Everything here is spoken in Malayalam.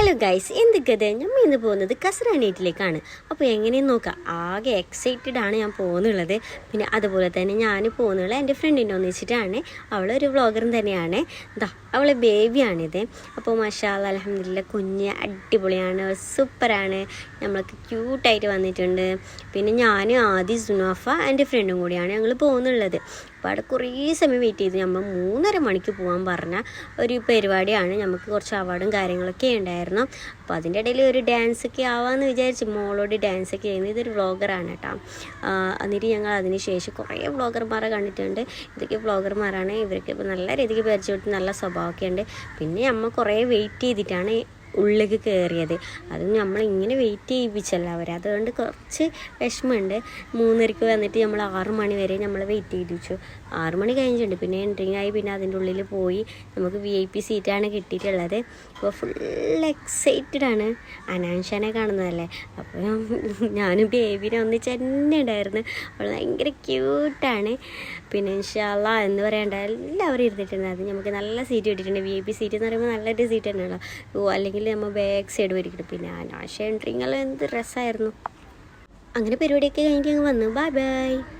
ഹലോ ഗൈസ്, എന്തൊക്കെ ഞാൻ ഇന്ന് പോകുന്നത് കസറാനേറ്റിലേക്കാണ്. അപ്പോൾ എങ്ങനെയെന്ന് നോക്കാം. ആകെ എക്സൈറ്റഡ് ആണ് ഞാൻ പോകുന്നുള്ളത്. പിന്നെ അതുപോലെ തന്നെ ഞാൻ പോകുന്നുള്ള എൻ്റെ ഫ്രണ്ടിനെ ഒന്നിച്ചിട്ടാണ്. അവളൊരു വ്ളോഗറും തന്നെയാണ്. അവളെ ബേബിയാണിത്. അപ്പോൾ മാഷാ അല്ലാഹ് അൽഹംദുലില്ലാഹ് കുഞ്ഞ് അടിപൊളിയാണ്, സൂപ്പറാണ്, നമ്മൾക്ക് ക്യൂട്ടായിട്ട് വന്നിട്ടുണ്ട്. പിന്നെ ഞാൻ ആദ്യം സുനാഫ എൻ്റെ ഫ്രണ്ടും കൂടിയാണ് ഞങ്ങൾ പോകുന്നുള്ളത്. അപ്പോൾ അവിടെ കുറേ സമയം വെയിറ്റ് ചെയ്ത് നമ്മൾ 3:30 മണിക്ക് പോകാൻ പറഞ്ഞ ഒരു പരിപാടിയാണ്. നമുക്ക് കുറച്ച് അവാർഡും കാര്യങ്ങളൊക്കെ ഉണ്ടായിരുന്നു. അപ്പോൾ അതിൻ്റെ ഇടയിൽ ഒരു ഡാൻസൊക്കെ ആവാമെന്ന് വിചാരിച്ച് മോളോട് ഡാൻസൊക്കെ ചെയ്യുന്നത്. ഇതൊരു വ്ളോഗറാണ് കേട്ടോ. എന്നിട്ട് ഞങ്ങൾ അതിന് ശേഷം കുറേ വ്ളോഗർമാരെ കണ്ടിട്ടുണ്ട്. ഇതൊക്കെ വ്ളോഗർമാരാണ്. ഇവർക്ക് ഇപ്പോൾ നല്ല രീതിക്ക് പരിചയപ്പെട്ട് നല്ല സ്വഭാവമൊക്കെ ഉണ്ട്. പിന്നെ നമ്മൾ കുറേ വെയിറ്റ് ചെയ്തിട്ടാണ് ഉള്ളിലേക്ക് കയറിയത്. അതും നമ്മളിങ്ങനെ വെയിറ്റ് ചെയ്യിപ്പിച്ചല്ല അവർ, അതുകൊണ്ട് കുറച്ച് വിഷമമുണ്ട്. 3:30 വന്നിട്ട് നമ്മൾ 6 മണി വരെ നമ്മൾ വെയിറ്റ് ചെയ്യിപ്പിച്ചു. 6 മണി കഴിഞ്ഞിട്ടുണ്ട്. പിന്നെ എൻട്രിങ് ആയി. പിന്നെ അതിൻ്റെ ഉള്ളിൽ പോയി നമുക്ക് VIP സീറ്റാണ് കിട്ടിയിട്ടുള്ളത്. അപ്പോൾ ഫുൾ എക്സൈറ്റഡ് ആണ്. അനാൻഷാനെ കാണുന്നതല്ലേ. അപ്പോൾ ഞാനും ബേബിനെ ഒന്നിച്ച് തന്നെ ഉണ്ടായിരുന്നു. അവൾ ഭയങ്കര ക്യൂട്ടാണ്. പിന്നെ ഇൻഷാ അല്ലാഹ് എന്ന് പറയേണ്ട എല്ലാവരും ഇരുന്നിട്ടുണ്ട്. അത് നമുക്ക് നല്ല സീറ്റ് കിട്ടിയിട്ടുണ്ട്. VIP സീറ്റ് എന്ന് പറയുമ്പോൾ നല്ലൊരു സീറ്റ് തന്നെയാണല്ലോ. അല്ലെങ്കിൽ നമ്മൾ ബാക്ക് സൈഡ് വരിക്കണം. പിന്നെ അനാൻഷ എൻട്രിങ്ങൾ എന്ത് രസമായിരുന്നു. അങ്ങനെ പരിപാടിയൊക്കെ കഴിഞ്ഞിട്ട് ഞങ്ങൾ വന്നു. Bye bye.